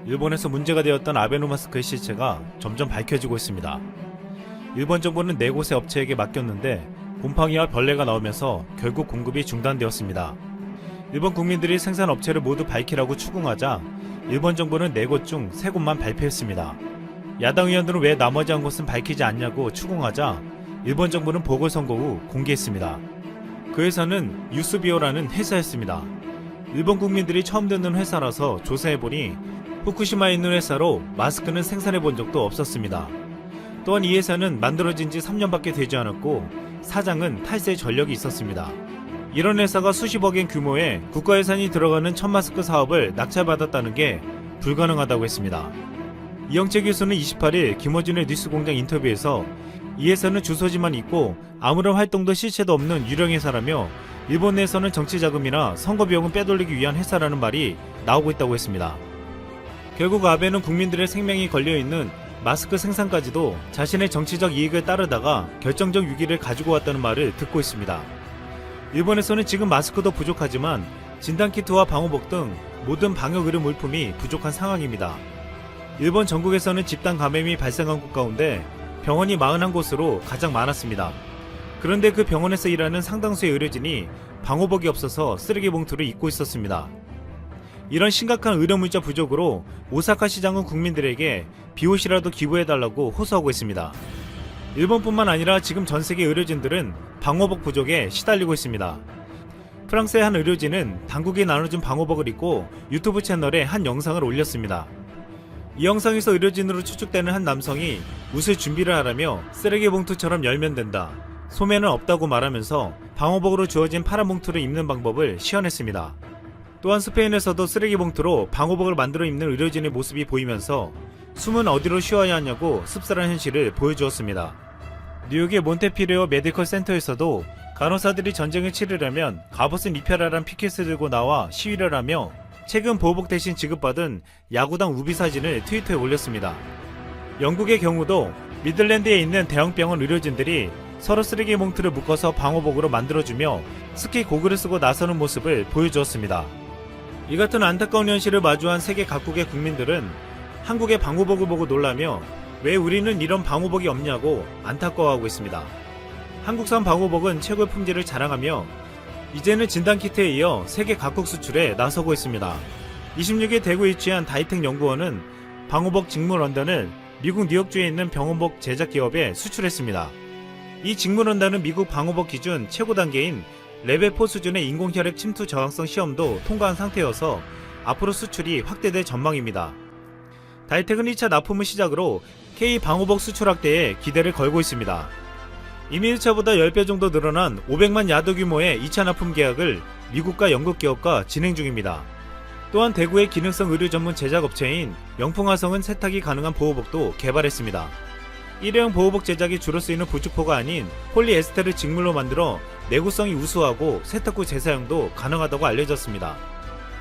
일본에서 문제가 되었던 아베노마스크의 실체가 점점 밝혀지고 있습니다. 일본 정부는 4곳의 업체에게 맡겼는데 곰팡이와 벌레가 나오면서 결국 공급이 중단되었습니다. 일본 국민들이 생산 업체를 모두 밝히라고 추궁하자 일본 정부는 4곳 중 3곳만 발표했습니다. 야당 의원들은 왜 나머지 한 곳은 밝히지 않냐고 추궁하자 일본 정부는 보궐선거 후 공개했습니다. 그 회사는 유스비오라는 회사였습니다. 일본 국민들이 처음 듣는 회사라서 조사해보니 후쿠시마에 있는 회사로 마스크는 생산해본 적도 없었습니다. 또한 이 회사는 만들어진 지 3년밖에 되지 않았고 사장은 탈세 전력이 있었습니다. 이런 회사가 수십억엔 규모의 국가 예산이 들어가는 천마스크 사업을 낙찰받았다는 게 불가능하다고 했습니다. 이영채 교수는 28일 김어준의 뉴스공장 인터뷰에서 이 회사는 주소지만 있고 아무런 활동도 실체도 없는 유령회사라며 일본 내에서는 정치자금이나 선거비용을 빼돌리기 위한 회사라는 말이 나오고 있다고 했습니다. 결국 아베는 국민들의 생명이 걸려있는 마스크 생산까지도 자신의 정치적 이익을 따르다가 결정적 위기를 가지고 왔다는 말을 듣고 있습니다. 일본에서는 지금 마스크도 부족하지만 진단키트와 방호복 등 모든 방역 의료 물품이 부족한 상황입니다. 일본 전국에서는 집단 감염이 발생한 곳 가운데 병원이 41곳으로 가장 많았습니다. 그런데 그 병원에서 일하는 상당수의 의료진이 방호복이 없어서 쓰레기 봉투를 입고 있었습니다. 이런 심각한 의료물자 부족으로 오사카 시장은 국민들에게 비옷이라도 기부해달라고 호소하고 있습니다. 일본뿐만 아니라 지금 전세계 의료진들은 방호복 부족에 시달리고 있습니다. 프랑스의 한 의료진은 당국이 나눠준 방호복을 입고 유튜브 채널에 한 영상을 올렸습니다. 이 영상에서 의료진으로 추측되는 한 남성이 웃을 준비를 하라며 쓰레기 봉투처럼 열면 된다, 소매는 없다고 말하면서 방호복으로 주어진 파란 봉투를 입는 방법을 시연했습니다. 또한 스페인에서도 쓰레기 봉투로 방호복을 만들어 입는 의료진의 모습이 보이면서 숨은 어디로 쉬어야 하냐고 씁쓸한 현실을 보여주었습니다. 뉴욕의 몬테피레오 메디컬 센터에서도 간호사들이 전쟁을 치르려면 갑옷을 입혀라란 피켓을 들고 나와 시위를 하며 최근 보호복 대신 지급받은 야구당 우비 사진을 트위터에 올렸습니다. 영국의 경우도 미들랜드에 있는 대형병원 의료진들이 서로 쓰레기 봉투를 묶어서 방호복으로 만들어주며 스키 고글을 쓰고 나서는 모습을 보여주었습니다. 이 같은 안타까운 현실을 마주한 세계 각국의 국민들은 한국의 방호복을 보고 놀라며 왜 우리는 이런 방호복이 없냐고 안타까워하고 있습니다. 한국산 방호복은 최고의 품질을 자랑하며 이제는 진단키트에 이어 세계 각국 수출에 나서고 있습니다. 26일 대구에 위치한 다이텍 연구원은 방호복 직물 원단을 미국 뉴욕주에 있는 병원복 제작 기업에 수출했습니다. 이 직물 원단은 미국 방호복 기준 최고 단계인 레벨 4 수준의 인공혈액 침투 저항성 시험도 통과한 상태여서 앞으로 수출이 확대될 전망입니다. 다이텍은 1차 납품을 시작으로 K 방호복 수출 확대에 기대를 걸고 있습니다. 이미 1차보다 10배 정도 늘어난 500만 야드 규모의 2차 납품 계약을 미국과 영국 기업과 진행 중입니다. 또한 대구의 기능성 의류 전문 제작업체인 영풍화성은 세탁이 가능한 보호복도 개발했습니다. 일회용 보호복 제작이 주로 쓰이는 부츠포가 아닌 폴리에스테르 직물로 만들어 내구성이 우수하고 세탁 후 재사용도 가능하다고 알려졌습니다.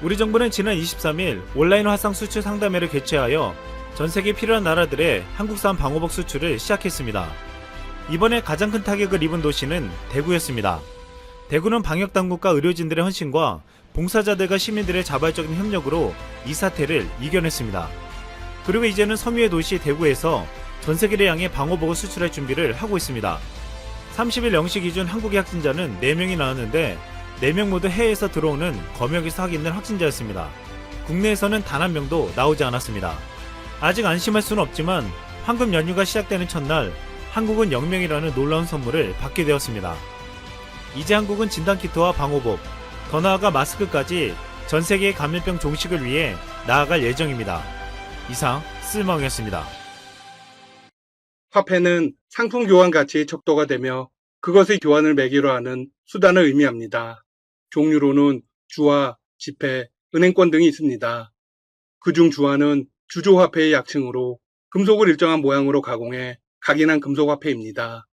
우리 정부는 지난 23일 온라인 화상 수출 상담회를 개최하여 전세계 필요한 나라들의 한국산 방호복 수출을 시작했습니다. 이번에 가장 큰 타격을 입은 도시는 대구였습니다. 대구는 방역당국과 의료진들의 헌신과 봉사자들과 시민들의 자발적인 협력으로 이 사태를 이겨냈습니다. 그리고 이제는 섬유의 도시 대구에서 전세계를 향해 방호복을 수출할 준비를 하고 있습니다. 30일 0시 기준 한국의 확진자는 4명이 나왔는데 4명 모두 해외에서 들어오는 검역에서 확인된 확진자였습니다. 국내에서는 단 한 명도 나오지 않았습니다. 아직 안심할 수는 없지만 황금 연휴가 시작되는 첫날 한국은 0명이라는 놀라운 선물을 받게 되었습니다. 이제 한국은 진단키트와 방호복, 더 나아가 마스크까지 전세계의 감염병 종식을 위해 나아갈 예정입니다. 이상 쓸멍이었습니다. 화폐는 상품 교환 가치의 척도가 되며 그것의 교환을 매개로 하는 수단을 의미합니다. 종류로는 주화, 지폐, 은행권 등이 있습니다. 그중 주화는 주조화폐의 약칭으로 금속을 일정한 모양으로 가공해 각인한 금속화폐입니다.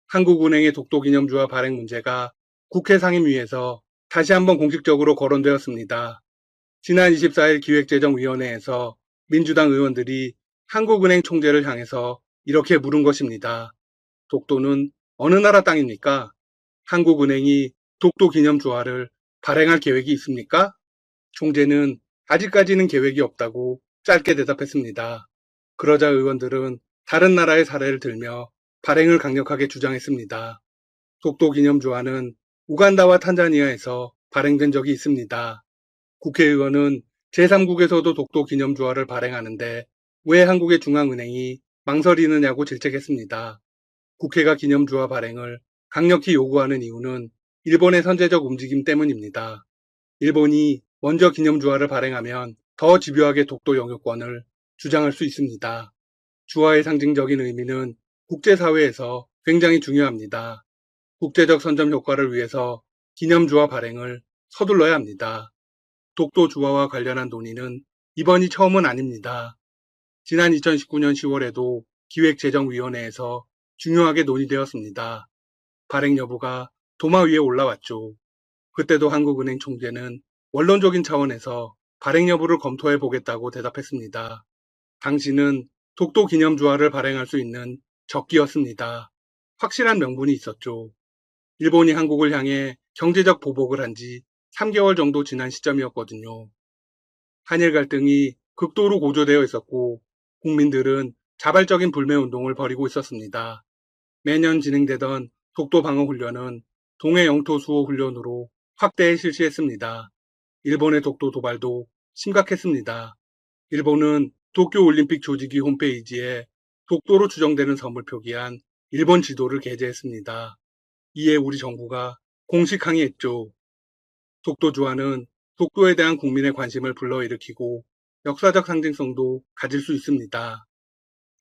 한국은행의 독도기념주화 발행 문제가 국회 상임위에서 다시 한번 공식적으로 거론되었습니다. 지난 24일 기획재정위원회에서 민주당 의원들이 한국은행 총재를 향해서 이렇게 물은 것입니다. 독도는 어느 나라 땅입니까? 한국은행이 독도기념주화를 발행할 계획이 있습니까? 총재는 아직까지는 계획이 없다고 짧게 대답했습니다. 그러자 의원들은 다른 나라의 사례를 들며 발행을 강력하게 주장했습니다. 독도 기념주화는 우간다와 탄자니아에서 발행된 적이 있습니다. 국회의원은 제3국에서도 독도 기념주화를 발행하는데 왜 한국의 중앙은행이 망설이느냐고 질책했습니다. 국회가 기념주화 발행을 강력히 요구하는 이유는 일본의 선제적 움직임 때문입니다. 일본이 먼저 기념주화를 발행하면 더 집요하게 독도 영유권을 주장할 수 있습니다. 주화의 상징적인 의미는 국제사회에서 굉장히 중요합니다. 국제적 선점 효과를 위해서 기념주화 발행을 서둘러야 합니다. 독도 주화와 관련한 논의는 이번이 처음은 아닙니다. 지난 2019년 10월에도 기획재정위원회에서 중요하게 논의되었습니다. 발행 여부가 도마 위에 올라왔죠. 그때도 한국은행 총재는 원론적인 차원에서 발행 여부를 검토해 보겠다고 대답했습니다. 당시는 독도 기념주화를 발행할 수 있는 적기였습니다. 확실한 명분이 있었죠. 일본이 한국을 향해 경제적 보복을 한 지 3개월 정도 지난 시점이었거든요. 한일 갈등이 극도로 고조되어 있었고 국민들은 자발적인 불매운동을 벌이고 있었습니다. 매년 진행되던 독도 방어 훈련은 동해 영토 수호 훈련으로 확대해 실시했습니다. 일본의 독도 도발도 심각했습니다. 일본은 도쿄올림픽 조직위 홈페이지에 독도로 추정되는 섬을 표기한 일본 지도를 게재했습니다. 이에 우리 정부가 공식 항의했죠. 독도 주화는 독도에 대한 국민의 관심을 불러일으키고 역사적 상징성도 가질 수 있습니다.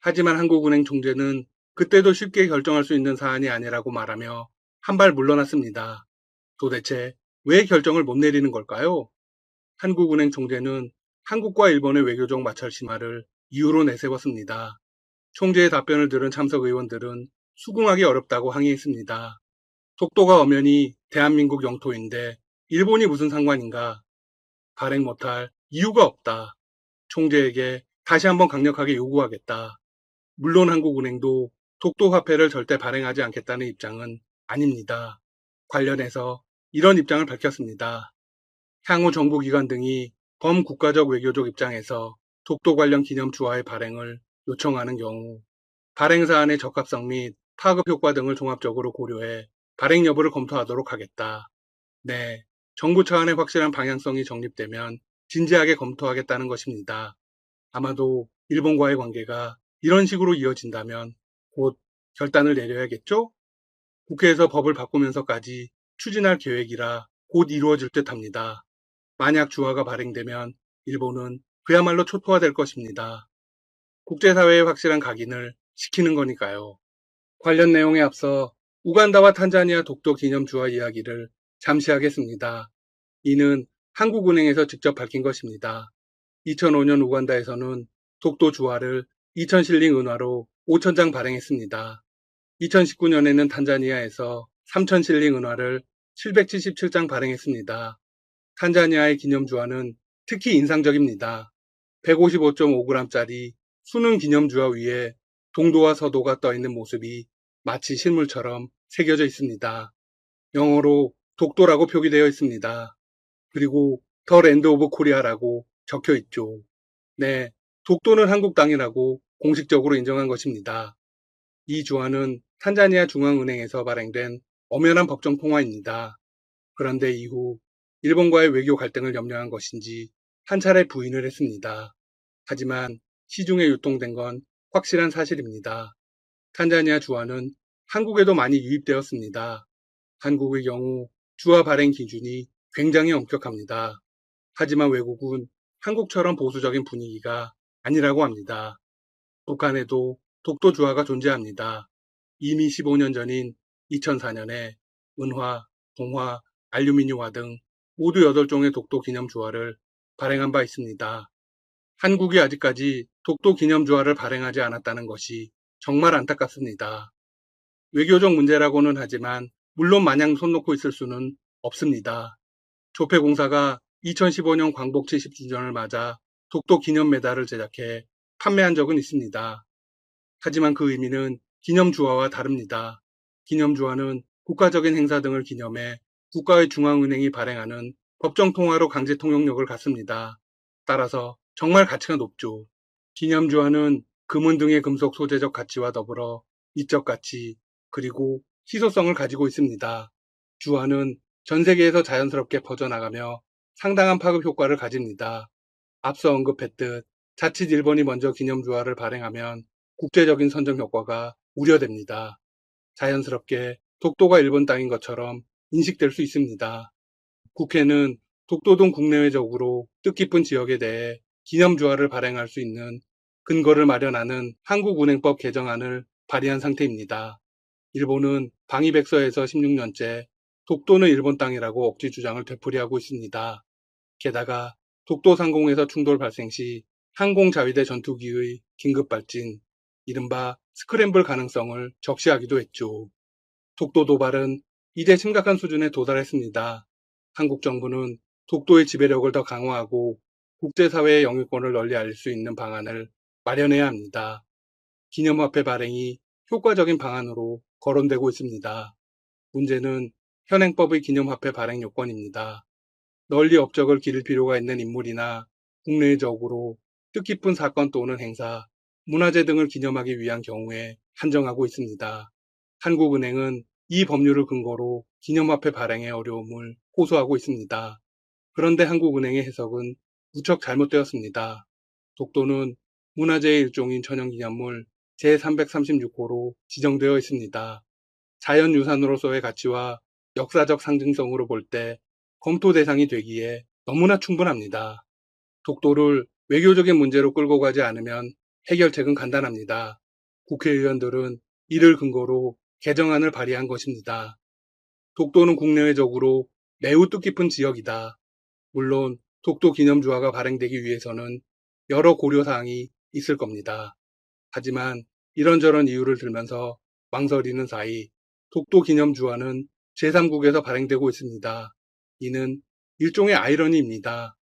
하지만 한국은행 총재는 그때도 쉽게 결정할 수 있는 사안이 아니라고 말하며 한 발 물러났습니다. 도대체 왜 결정을 못 내리는 걸까요? 한국은행 총재는 한국과 일본의 외교적 마찰 심화를 이유로 내세웠습니다. 총재의 답변을 들은 참석 의원들은 수긍하기 어렵다고 항의했습니다. 독도가 엄연히 대한민국 영토인데 일본이 무슨 상관인가? 발행 못할 이유가 없다. 총재에게 다시 한번 강력하게 요구하겠다. 물론 한국은행도 독도 화폐를 절대 발행하지 않겠다는 입장은 아닙니다. 관련해서 이런 입장을 밝혔습니다. 향후 정부기관 등이 범국가적 외교적 입장에서 독도 관련 기념 주화의 발행을 요청하는 경우 발행 사안의 적합성 및 파급 효과 등을 종합적으로 고려해 발행 여부를 검토하도록 하겠다. 네, 정부 차원의 확실한 방향성이 정립되면 진지하게 검토하겠다는 것입니다. 아마도 일본과의 관계가 이런 식으로 이어진다면 곧 결단을 내려야겠죠? 국회에서 법을 바꾸면서까지 추진할 계획이라 곧 이루어질 듯합니다. 만약 주화가 발행되면 일본은 그야말로 초토화될 것입니다. 국제사회의 확실한 각인을 시키는 거니까요. 관련 내용에 앞서 우간다와 탄자니아 독도 기념 주화 이야기를 잠시 하겠습니다. 이는 한국은행에서 직접 밝힌 것입니다. 2005년 우간다에서는 독도 주화를 2000실링 은화로 5,000장 발행했습니다. 2019년에는 탄자니아에서 3,000실링 은화를 777장 발행했습니다. 탄자니아의 기념주화는 특히 인상적입니다. 155.5g짜리 수능 기념주화 위에 동도와 서도가 떠있는 모습이 마치 실물처럼 새겨져 있습니다. 영어로 독도라고 표기되어 있습니다. 그리고 더 랜드 오브 코리아라고 적혀 있죠. 네, 독도는 한국 땅이라고 공식적으로 인정한 것입니다. 이 주화는 탄자니아 중앙은행에서 발행된 엄연한 법정 통화입니다. 그런데 이후 일본과의 외교 갈등을 염려한 것인지 한 차례 부인을 했습니다. 하지만 시중에 유통된 건 확실한 사실입니다. 탄자니아 주화는 한국에도 많이 유입되었습니다. 한국의 경우 주화 발행 기준이 굉장히 엄격합니다. 하지만 외국은 한국처럼 보수적인 분위기가 아니라고 합니다. 북한에도 독도 주화가 존재합니다. 이미 15년 전인 2004년에 은화, 동화, 알루미늄화 등 모두 8종의 독도 기념 주화를 발행한 바 있습니다. 한국이 아직까지 독도 기념 주화를 발행하지 않았다는 것이 정말 안타깝습니다. 외교적 문제라고는 하지만 물론 마냥 손 놓고 있을 수는 없습니다. 조폐공사가 2015년 광복 70주년을 맞아 독도 기념 메달을 제작해 판매한 적은 있습니다. 하지만 그 의미는 기념 주화와 다릅니다. 기념 주화는 국가적인 행사 등을 기념해 국가의 중앙은행이 발행하는 법정 통화로 강제 통용력을 갖습니다. 따라서 정말 가치가 높죠. 기념주화는 금은 등의 금속 소재적 가치와 더불어 미적 가치, 그리고 희소성을 가지고 있습니다. 주화는 전 세계에서 자연스럽게 퍼져나가며 상당한 파급 효과를 가집니다. 앞서 언급했듯 자칫 일본이 먼저 기념주화를 발행하면 국제적인 선정 효과가 우려됩니다. 자연스럽게 독도가 일본 땅인 것처럼 인식될 수 있습니다. 국회는 독도 등 국내외적으로 뜻깊은 지역에 대해 기념주화를 발행할 수 있는 근거를 마련하는 한국은행법 개정안을 발의한 상태입니다. 일본은 방위백서에서 16년째 독도는 일본 땅이라고 억지 주장을 되풀이하고 있습니다. 게다가 독도 상공에서 충돌 발생 시 항공자위대 전투기의 긴급 발진, 이른바 스크램블 가능성을 적시하기도 했죠. 독도 도발은 이제 심각한 수준에 도달했습니다. 한국 정부는 독도의 지배력을 더 강화하고 국제사회의 영유권을 널리 알릴 수 있는 방안을 마련해야 합니다. 기념화폐 발행이 효과적인 방안으로 거론되고 있습니다. 문제는 현행법의 기념화폐 발행 요건입니다. 널리 업적을 기를 필요가 있는 인물이나 국내적으로 뜻깊은 사건 또는 행사, 문화재 등을 기념하기 위한 경우에 한정하고 있습니다. 한국은행은 이 법률을 근거로 기념화폐 발행의 어려움을 호소하고 있습니다. 그런데 한국은행의 해석은 무척 잘못되었습니다. 독도는 문화재의 일종인 천연기념물 제336호로 지정되어 있습니다. 자연유산으로서의 가치와 역사적 상징성으로 볼 때 검토 대상이 되기에 너무나 충분합니다. 독도를 외교적인 문제로 끌고 가지 않으면 해결책은 간단합니다. 국회의원들은 이를 근거로 개정안을 발의한 것입니다. 독도는 국내외적으로 매우 뜻깊은 지역이다. 물론 독도 기념주화가 발행되기 위해서는 여러 고려사항이 있을 겁니다. 하지만 이런저런 이유를 들면서 망설이는 사이 독도 기념주화는 제3국에서 발행되고 있습니다. 이는 일종의 아이러니입니다.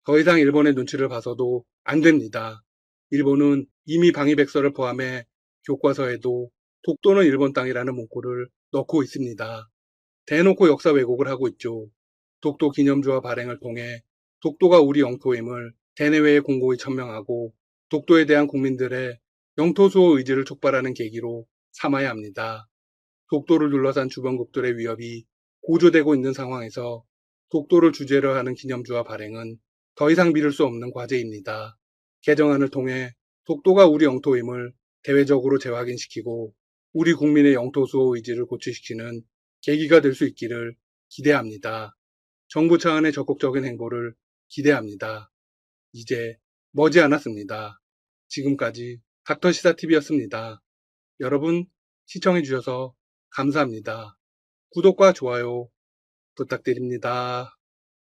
더 이상 일본의 눈치를 봐서도 안 됩니다. 일본은 이미 방위백서를 포함해 교과서에도 독도는 일본 땅이라는 문구를 넣고 있습니다. 대놓고 역사 왜곡을 하고 있죠. 독도 기념주화 발행을 통해 독도가 우리 영토임을 대내외에 공고히 천명하고 독도에 대한 국민들의 영토 수호 의지를 촉발하는 계기로 삼아야 합니다. 독도를 둘러싼 주변국들의 위협이 고조되고 있는 상황에서 독도를 주제로 하는 기념주화 발행은 더 이상 미룰 수 없는 과제입니다. 개정안을 통해 독도가 우리 영토임을 대외적으로 재확인시키고 우리 국민의 영토 수호 의지를 고취시키는 계기가 될 수 있기를 기대합니다. 정부 차원의 적극적인 행보를 기대합니다. 이제 머지않았습니다. 지금까지 닥터시사TV였습니다. 여러분 시청해주셔서 감사합니다. 구독과 좋아요 부탁드립니다.